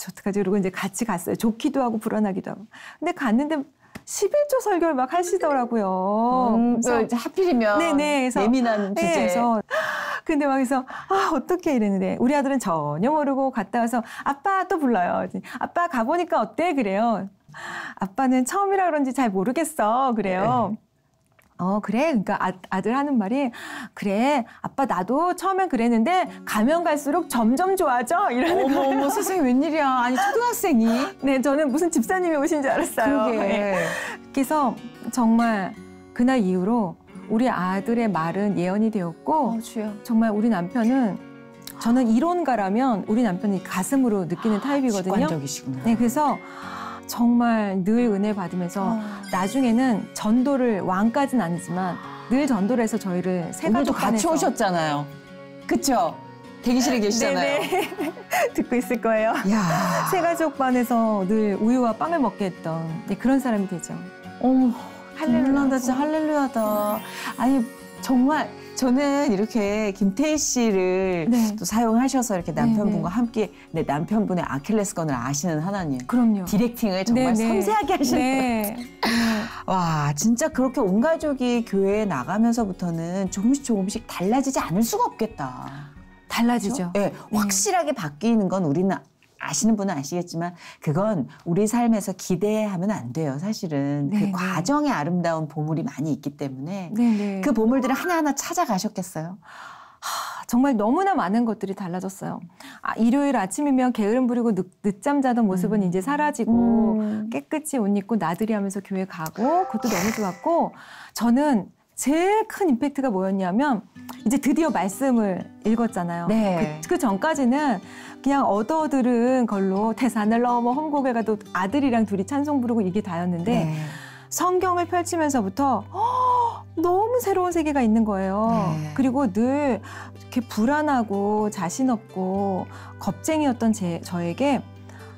어떡하지? 이러고 이제 같이 갔어요. 좋기도 하고 불안하기도 하고. 근데 갔는데 11조 설교를 막 하시더라고요. 그래서 하필이면 네네, 그래서, 예민한 주제. 그래서 근데 막 그래서 어떻게 이랬는데 우리 아들은 전혀 모르고 갔다 와서 아빠 또 불러요. 아빠 가보니까 어때? 그래요. 아빠는 처음이라 그런지 잘 모르겠어. 그래요. 네. 그래. 그러니까 아들 하는 말이 그래. 아빠 나도 처음엔 그랬는데 가면 갈수록 점점 좋아져. 이러는 거예요. 어머 세상에 웬일이야. 아니 초등학생이. 네, 저는 무슨 집사님이 오신 줄 알았어요. 그게. 네. 그래서 정말 그날 이후로 우리 아들의 말은 예언이 되었고 주여. 정말 우리 남편은 저는 이론가라면 우리 남편이 가슴으로 느끼는 타입이거든요. 직관적이시구나. 네, 그래서 정말 늘 은혜 받으면서 나중에는 전도를 왕까지는 아니지만 늘 전도를 해서 저희를 세 오늘도 가족 같이 반에서 오셨잖아요. 그쵸? 대기실에 계시잖아요. 네네. 듣고 있을 거예요. 야. 세 가족 반에서 늘 우유와 빵을 먹게 했던 그런 사람이 되죠. 어머, 할렐루야. 진짜 할렐루야다. 아니 정말 저는 이렇게 김태희 씨를 네. 또 사용하셔서 이렇게 남편분과 네. 함께 내 남편분의 아킬레스건을 아시는 하나님. 그럼요. 디렉팅을 정말 네, 네. 섬세하게 하시는 네. 와, 진짜 그렇게 온 가족이 교회에 나가면서부터는 조금씩 달라지지 않을 수가 없겠다. 달라지죠. 네, 확실하게 바뀌는 건 우리는 아시는 분은 아시겠지만 그건 우리 삶에서 기대하면 안 돼요. 사실은 네, 그 네. 과정의 아름다운 보물이 많이 있기 때문에 네네. 그 보물들을 하나하나 찾아가셨겠어요. 정말 너무나 많은 것들이 달라졌어요. 일요일 아침이면 게으름 부리고 늦잠 자던 모습은 이제 사라지고 깨끗이 옷 입고 나들이 하면서 교회 가고 그것도 너무 좋았고 저는 제일 큰 임팩트가 뭐였냐면 이제 드디어 말씀을 읽었잖아요. 네. 그 전까지는 그냥 얻어들은 걸로 태산을 넘어 험곡에 가도 아들이랑 둘이 찬송 부르고 이게 다였는데 네. 성경을 펼치면서부터 너무 새로운 세계가 있는 거예요. 네. 그리고 늘 이렇게 불안하고 자신 없고 겁쟁이였던 저에게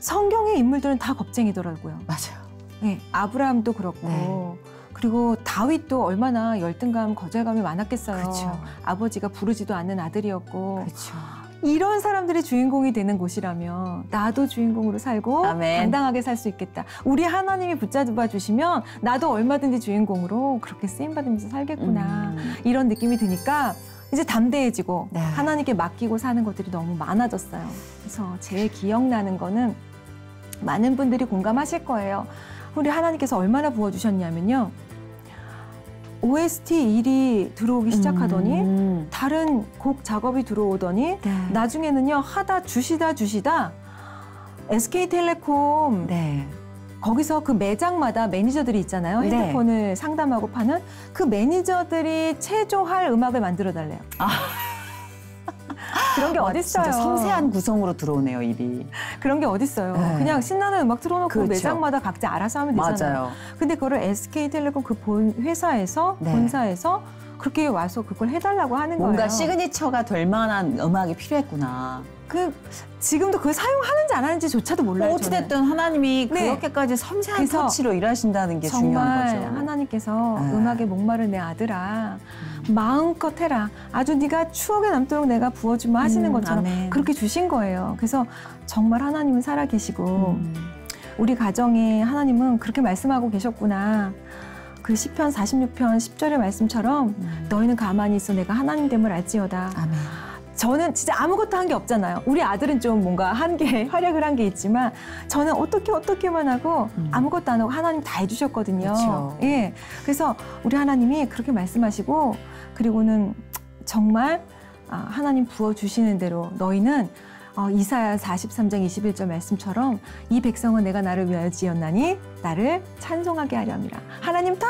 성경의 인물들은 다 겁쟁이더라고요. 맞아요. 네, 아브라함도 그렇고 네. 그리고 다윗도 얼마나 열등감, 거절감이 많았겠어요. 그렇죠. 아버지가 부르지도 않는 아들이었고 그렇죠. 이런 사람들이 주인공이 되는 곳이라면 나도 주인공으로 살고 아멘. 당당하게 살 수 있겠다. 우리 하나님이 붙잡아 주시면 나도 얼마든지 주인공으로 그렇게 쓰임받으면서 살겠구나. 이런 느낌이 드니까 이제 담대해지고 네. 하나님께 맡기고 사는 것들이 너무 많아졌어요. 그래서 제일 기억나는 거는 많은 분들이 공감하실 거예요. 우리 하나님께서 얼마나 부어주셨냐면요. OST 1이 들어오기 시작하더니 다른 곡 작업이 들어오더니 네. 나중에는요 하다 주시다 SK텔레콤 네. 거기서 그 매장마다 매니저들이 있잖아요. 네. 핸드폰을 상담하고 파는 그 매니저들이 체조할 음악을 만들어 달래요. 그런 게 어딨어요. 진짜 섬세한 구성으로 들어오네요, 일이. 그런 게 어딨어요. 네. 그냥 신나는 음악 틀어놓고 그렇죠. 매장마다 각자 알아서 하면 되잖아요. 맞아요. 근데 그거를 SK텔레콤 그 회사에서 네. 본사에서 그렇게 와서 그걸 해달라고 하는 뭔가 거예요. 시그니처가 될 만한 음악이 필요했구나. 지금도 그걸 사용하는지 안 하는지조차도 몰라요. 어찌됐든 하나님이 네. 그렇게까지 섬세한 그래서 터치로 일하신다는 게 중요한 정말 거죠. 하나님께서 네. 음악에 목마른 내 아들아 마음껏 해라. 아주 네가 추억에 남도록 내가 부어주면 하시는 것처럼 아멘. 그렇게 주신 거예요. 그래서 정말 하나님은 살아계시고 우리 가정에 하나님은 그렇게 말씀하고 계셨구나. 그 시편 46편 10절의 말씀처럼 너희는 가만히 있어 내가 하나님됨을 알지어다. 아멘. 저는 진짜 아무것도 한 게 없잖아요. 우리 아들은 좀 뭔가 한 게 활약을 한 게 있지만 저는 어떻게만 하고 아무것도 안 하고 하나님 다 해주셨거든요. 그렇죠. 예, 그래서 우리 하나님이 그렇게 말씀하시고 그리고는 정말 하나님 부어주시는 대로 너희는 이사야 43장 21절 말씀처럼 이 백성은 내가 나를 위하여 지었나니 나를 찬송하게 하려 함이라. 하나님 다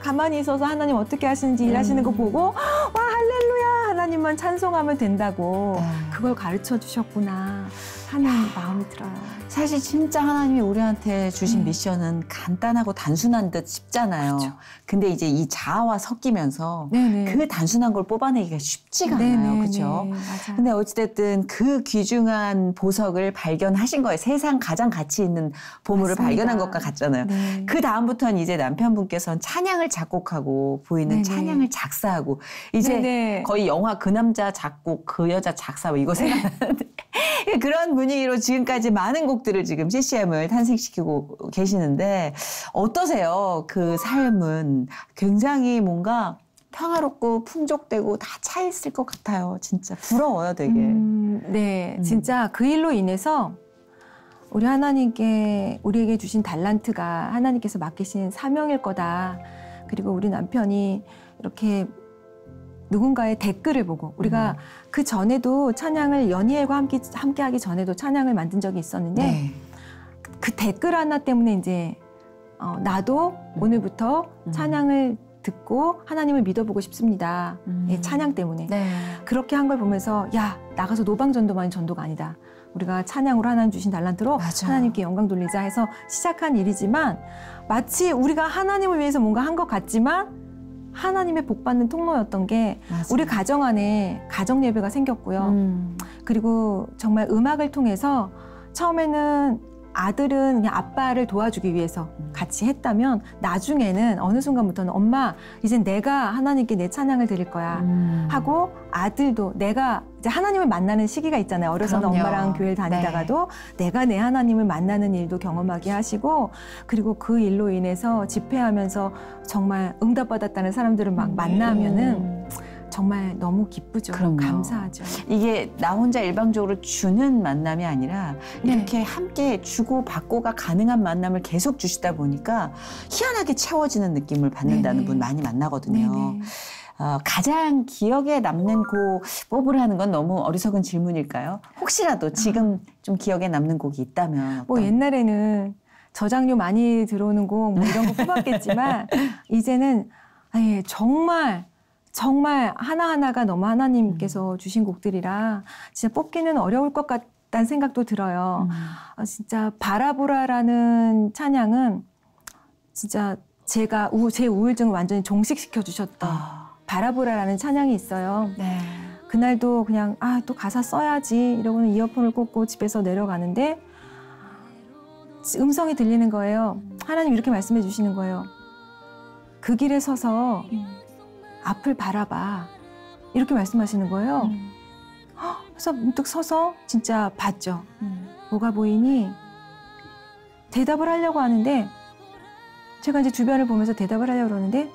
가만히 있어서 하나님 어떻게 하시는지 일하시는 거 보고 와 할렐루야 하나님만 찬송하면 된다고 네. 그걸 가르쳐 주셨구나. 하는 마음이 들어요. 사실 진짜 하나님이 우리한테 주신 미션은 간단하고 단순한 듯 싶잖아요. 그렇죠. 근데 이제 이 자아와 섞이면서 네네. 그 단순한 걸 뽑아내기가 쉽지가 않아요. 그렇죠? 네, 맞아요. 근데 어찌됐든 그 귀중한 보석을 발견하신 거예요. 세상 가장 가치 있는 보물을 맞습니다. 발견한 것과 같잖아요. 네. 그 다음부터는 이제 남편분께서는 찬양을 작곡하고 부인은 네네. 찬양을 작사하고 이제 네네. 거의 영화 그 남자 작곡 그 여자 작사 뭐 이거 생각나는데 그런 분위기로 지금까지 많은 곡들을 지금 CCM을 탄생시키고 계시는데 어떠세요? 그 삶은 굉장히 뭔가 평화롭고 풍족되고 다 차 있을 것 같아요. 진짜 부러워요, 되게. 네, 진짜 그 일로 인해서 우리 하나님께 우리에게 주신 달란트가 하나님께서 맡기신 사명일 거다. 그리고 우리 남편이 이렇게 누군가의 댓글을 보고 우리가 그 전에도 찬양을 연희엘과 함께 하기 전에도 찬양을 만든 적이 있었는데 네. 그 댓글 하나 때문에 이제 나도 오늘부터 찬양을 듣고 하나님을 믿어보고 싶습니다. 예, 찬양 때문에. 네. 그렇게 한 걸 보면서 야 나가서 노방전도만이 전도가 아니다. 우리가 찬양으로 하나님 주신 달란트로 맞아. 하나님께 영광 돌리자 해서 시작한 일이지만 마치 우리가 하나님을 위해서 뭔가 한 것 같지만 하나님의 복받는 통로였던 게 맞아요. 우리 가정 안에 가정 예배가 생겼고요. 그리고 정말 음악을 통해서 처음에는 아들은 그냥 아빠를 도와주기 위해서 같이 했다면 나중에는 어느 순간부터는 엄마 이제 내가 하나님께 내 찬양을 드릴 거야 하고 아들도 내가 이제 하나님을 만나는 시기가 있잖아요. 어려서는 그럼요. 엄마랑 교회를 다니다가도 내가 내 하나님을 만나는 일도 경험하게 하시고 그리고 그 일로 인해서 집회하면서 정말 응답받았다는 사람들을 막 만나면은 정말 너무 기쁘죠. 그럼요. 감사하죠. 이게 나 혼자 일방적으로 주는 만남이 아니라 이렇게 함께 주고 받고가 가능한 만남을 계속 주시다 보니까 희한하게 채워지는 느낌을 받는다는 네네. 분 많이 만나거든요. 네네. 가장 기억에 남는 곡 뽑으라는 건 너무 어리석은 질문일까요? 혹시라도 지금 좀 기억에 남는 곡이 있다면 뭐 옛날에는 저장료 많이 들어오는 곡 뭐 이런 거 뽑았겠지만 이제는 아예 정말 하나하나가 너무 하나님께서 주신 곡들이라 진짜 뽑기는 어려울 것 같다는 생각도 들어요. 진짜 바라보라라는 찬양은 진짜 제가 제 우울증을 완전히 종식시켜 주셨던 바라보라라는 찬양이 있어요. 네. 그날도 그냥 또 가사 써야지 이러고는 이어폰을 꽂고 집에서 내려가는데 음성이 들리는 거예요. 하나님 이렇게 말씀해 주시는 거예요. 그 길에 서서 앞을 바라봐. 이렇게 말씀하시는 거예요. 그래서 문득 서서 진짜 봤죠. 뭐가 보이니? 대답을 하려고 하는데 제가 이제 주변을 보면서 대답을 하려고 그러는데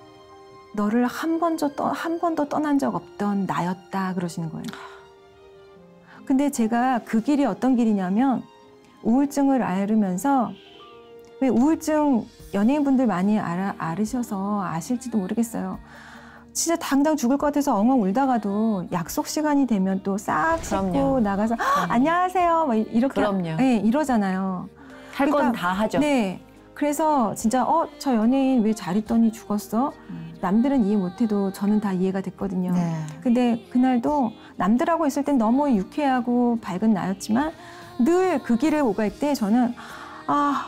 너를 한 번도 떠난 적 없던 나였다 그러시는 거예요. 근데 제가 그 길이 어떤 길이냐면 우울증을 앓으면서 왜 우울증 연예인분들 많이 앓으셔서 아실지도 모르겠어요. 진짜 당장 죽을 것 같아서 엉엉 울다가도 약속 시간이 되면 또 싹 씻고 나가서 안녕하세요 막 이렇게 그럼요. 네, 이러잖아요. 할 건 다 하죠. 네. 그래서 진짜 저 연예인 왜 잘 있더니 죽었어? 남들은 이해 못해도 저는 다 이해가 됐거든요. 네. 근데 그날도 남들하고 있을 땐 너무 유쾌하고 밝은 나였지만 늘 그 길을 오갈 때 저는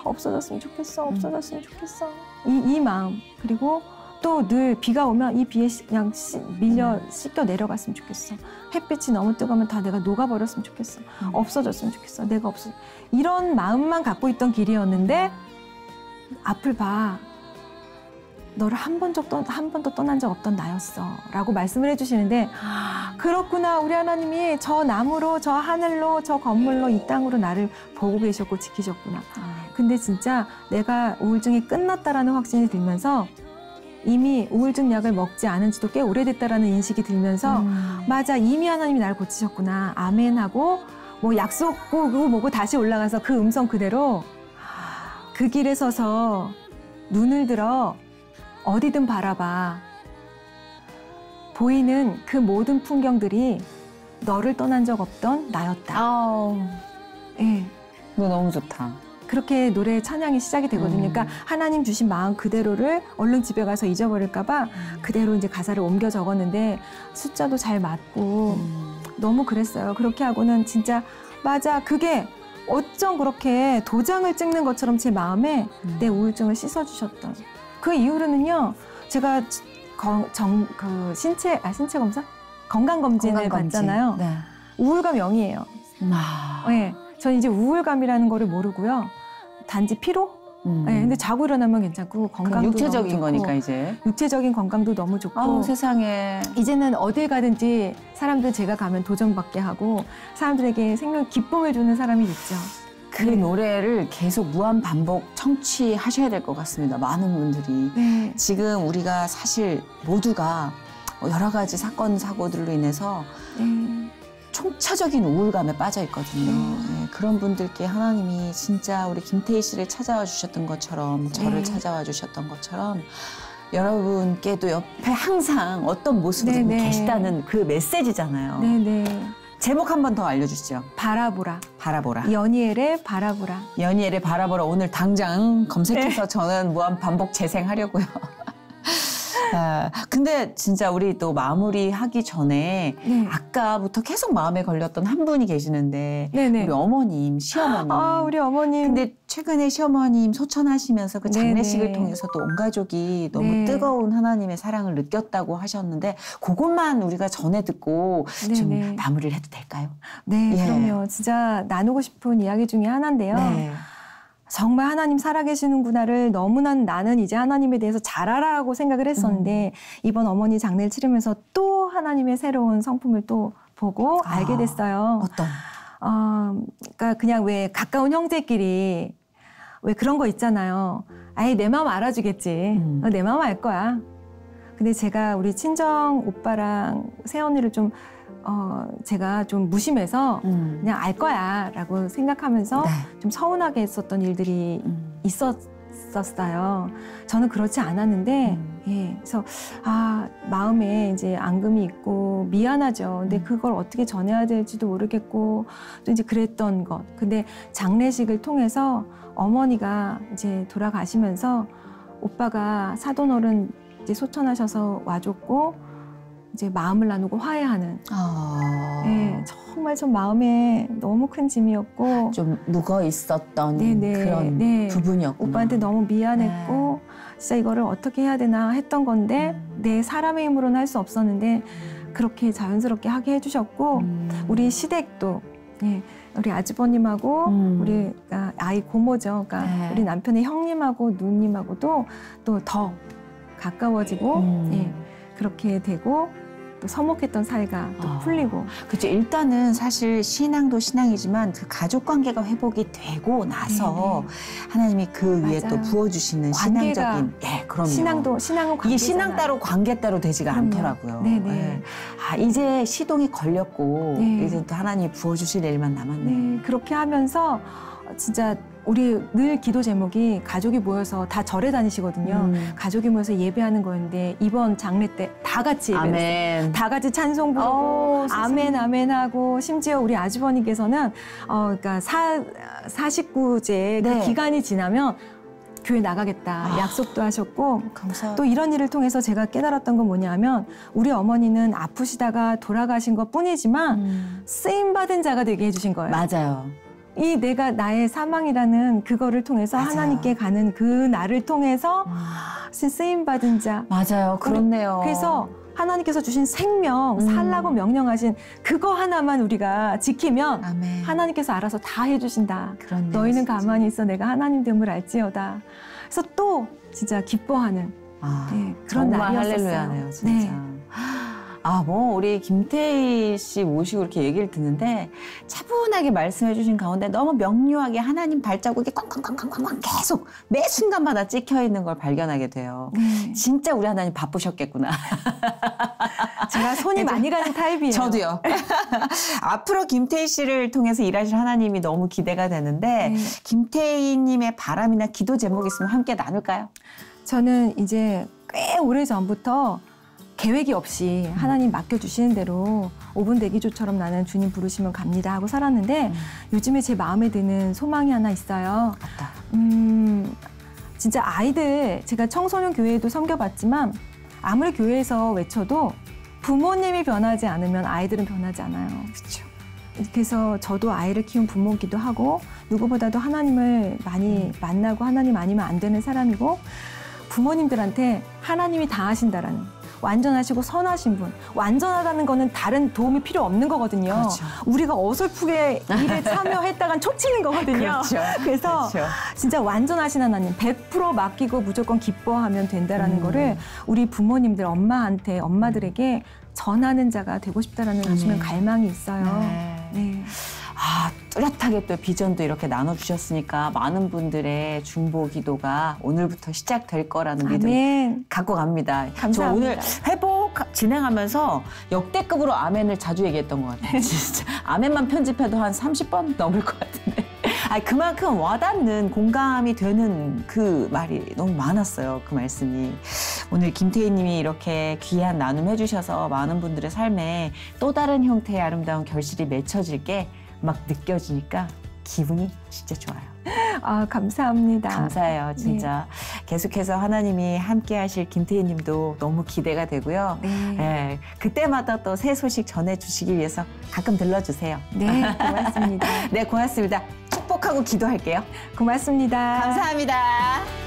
없어졌으면 좋겠어. 없어졌으면 좋겠어. 이 마음. 그리고 또 늘 비가 오면 이 비에 그냥 씻겨 내려갔으면 좋겠어. 햇빛이 너무 뜨거우면 다 내가 녹아버렸으면 좋겠어. 없어졌으면 좋겠어. 내가 없어. 이런 마음만 갖고 있던 길이었는데 앞을 봐. 너를 한 번도 떠난 적 없던 나였어. 라고 말씀을 해주시는데 그렇구나. 우리 하나님이 저 나무로 저 하늘로 저 건물로 이 땅으로 나를 보고 계셨고 지키셨구나. 근데 진짜 내가 우울증이 끝났다라는 확신이 들면서 이미 우울증 약을 먹지 않은 지도 꽤 오래됐다라는 인식이 들면서 맞아. 이미 하나님이 나를 고치셨구나. 아멘 하고 뭐 약속 보고 뭐고 다시 올라가서 그 음성 그대로 그 길에 서서 눈을 들어 어디든 바라봐. 보이는 그 모든 풍경들이 너를 떠난 적 없던 나였다. 네. 이거 너무 좋다. 그렇게 노래 찬양이 시작이 되거든요. 그러니까 하나님 주신 마음 그대로를 얼른 집에 가서 잊어버릴까 봐 그대로 이제 가사를 옮겨 적었는데 숫자도 잘 맞고 너무 그랬어요. 그렇게 하고는 진짜 맞아. 그게 어쩜 그렇게 도장을 찍는 것처럼 제 마음에 내 우울증을 씻어주셨던. 그 이후로는요, 제가 신체 검사? 건강검진을 받잖아요. 네. 우울감 0이에요. 네, 저는 이제 우울감이라는 거를 모르고요. 단지 피로? 네, 근데 자고 일어나면 괜찮고 건강도 육체적인 너무 좋고, 거니까 이제 육체적인 건강도 너무 좋고 세상에 이제는 어딜 가든지 사람들 제가 가면 도전받게 하고 사람들에게 생명 기쁨을 주는 사람이 있죠. 그 노래를 계속 무한 반복 청취하셔야 될 것 같습니다. 많은 분들이 네. 지금 우리가 사실 모두가 여러 가지 사건 사고들로 인해서 총체적인 우울감에 빠져 있거든요. 네, 그런 분들께 하나님이 진짜 우리 김태희 씨를 찾아와 주셨던 것처럼 저를 찾아와 주셨던 것처럼 여러분께도 옆에 항상 어떤 모습으로 계시다는 그 메시지잖아요. 네네. 제목 한 번 더 알려주시죠. 바라보라. 바라보라. 연희엘의 바라보라. 연희엘의 바라보라. 오늘 당장 검색해서 저는 무한 반복 재생하려고요. 근데 진짜 우리 또 마무리하기 전에 아까부터 계속 마음에 걸렸던 한 분이 계시는데 우리 어머님, 시어머님. 우리 어머님. 근데 최근에 시어머님 소천하시면서 그 장례식을 통해서 또 온 가족이 너무 뜨거운 하나님의 사랑을 느꼈다고 하셨는데 그것만 우리가 전해 듣고 좀 마무리를 해도 될까요? 네, 그럼요. 진짜 나누고 싶은 이야기 중에 하나인데요. 정말 하나님 살아계시는구나를 너무나 나는 이제 하나님에 대해서 잘 알아라고 생각을 했었는데 이번 어머니 장례를 치르면서 또 하나님의 새로운 성품을 또 보고 알게 됐어요. 어떤? 그러니까 그냥 왜 가까운 형제끼리 왜 그런 거 있잖아요. 아이 내 마음 알아주겠지. 내 마음 알 거야. 근데 제가 우리 친정 오빠랑 새언니를 좀 제가 좀 무심해서 그냥 알 거야 라고 생각하면서 좀 서운하게 했었던 일들이 있었어요. 저는 그렇지 않았는데 그래서 마음에 이제 앙금이 있고 미안하죠. 근데 그걸 어떻게 전해야 될지도 모르겠고 또 이제 그랬던 것. 근데 장례식을 통해서 어머니가 이제 돌아가시면서 오빠가 사돈어른 이제 소천하셔서 와줬고 이제 마음을 나누고 화해하는. 정말 좀 마음에 너무 큰 짐이었고 좀 묵어 있었던 그런 부분이었구나. 오빠한테 너무 미안했고 진짜 이거를 어떻게 해야 되나 했던 건데 내 사람의 힘으로는 할 수 없었는데 그렇게 자연스럽게 하게 해주셨고 우리 시댁도 우리 아주버님하고 우리 아이 고모죠. 그러니까 우리 남편의 형님하고 누님하고도 또 더 가까워지고 그렇게 되고 또 서먹했던 사이가 또 풀리고. 그렇죠. 일단은 사실 신앙도 신앙이지만 그 가족 관계가 회복이 되고 나서 하나님이 그 위에 또 부어주시는 신앙적인 그럼요. 신앙은 관계잖아요. 이게 신앙 따로 관계 따로 되지가 않더라고요. 이제 시동이 걸렸고 이제 또 하나님이 부어주실 일만 남았네요. 그렇게 하면서 진짜 우리 늘 기도 제목이 가족이 모여서 다 절에 다니시거든요. 가족이 모여서 예배하는 거였는데 이번 장례 때 다 같이 예배했어요. 다 같이 찬송 부르고 아멘 아멘 하고 심지어 우리 아주버님께서는 그러니까 49제 그 기간이 지나면 교회 나가겠다 약속도 하셨고 감사합니다. 또 이런 일을 통해서 제가 깨달았던 건 뭐냐면 우리 어머니는 아프시다가 돌아가신 것 뿐이지만 쓰임받은 자가 되게 해주신 거예요. 맞아요. 이 내가 나의 사망이라는 그거를 통해서 하나님께 가는 그 날을 통해서 쓰임받은 자. 맞아요. 그렇네요. 그래서 하나님께서 주신 생명, 살라고 명령하신 그거 하나만 우리가 지키면 하나님께서 알아서 다 해주신다. 그렇네요, 너희는 진짜. 가만히 있어 내가 하나님 됨을 알지어다. 그래서 또 진짜 기뻐하는 그런 날이었었어요. 할렐루야네요, 진짜. 우리 김태희 씨 모시고 이렇게 얘기를 듣는데 차분하게 말씀해 주신 가운데 너무 명료하게 하나님 발자국이 꽝꽝꽝꽝꽝 계속 매 순간마다 찍혀 있는 걸 발견하게 돼요. 진짜 우리 하나님 바쁘셨겠구나. 제가 손이 많이 가는 타입이에요. 저도요. 앞으로 김태희 씨를 통해서 일하실 하나님이 너무 기대가 되는데 김태희 님의 바람이나 기도 제목이 있으면 함께 나눌까요? 저는 이제 꽤 오래전부터 계획이 없이 하나님 맡겨주시는 대로 5분 대기조처럼 나는 주님 부르시면 갑니다 하고 살았는데 요즘에 제 마음에 드는 소망이 하나 있어요. 진짜 아이들, 제가 청소년 교회에도 섬겨봤지만 아무리 교회에서 외쳐도 부모님이 변하지 않으면 아이들은 변하지 않아요. 그렇죠. 그래서 저도 아이를 키운 부모이기도 하고 누구보다도 하나님을 많이 만나고 하나님 아니면 안 되는 사람이고 부모님들한테 하나님이 다 하신다라는 완전하시고 선하신 분. 완전하다는 거는 다른 도움이 필요 없는 거거든요. 그렇죠. 우리가 어설프게 일에 참여했다간 초치는 거거든요. 그렇죠. 그래서 그렇죠. 진짜 완전하신 하나님 100% 맡기고 무조건 기뻐하면 된다라는 거를 우리 부모님들 엄마들에게 전하는 자가 되고 싶다라는 요즘엔 갈망이 있어요. 네. 아, 뚜렷하게 또 비전도 이렇게 나눠주셨으니까 많은 분들의 중보 기도가 오늘부터 시작될 거라는 믿음 갖고 갑니다. 감사합니다. 저 오늘 회복 진행하면서 역대급으로 아멘을 자주 얘기했던 것 같아요. 진짜 아멘만 편집해도 한 30번 넘을 것 같은데. 아니, 그만큼 와닿는 공감이 되는 그 말이 너무 많았어요. 그 말씀이. 오늘 김태희 님이 이렇게 귀한 나눔 해주셔서 많은 분들의 삶에 또 다른 형태의 아름다운 결실이 맺혀질 게 막 느껴지니까 기분이 진짜 좋아요. 아, 감사합니다. 감사해요, 진짜. 네. 계속해서 하나님이 함께 하실 김태희 님도 너무 기대가 되고요. 네, 그때마다 또 새 소식 전해주시기 위해서 가끔 들러주세요. 네, 고맙습니다. 네, 고맙습니다. 축복하고 기도할게요. 고맙습니다. 감사합니다.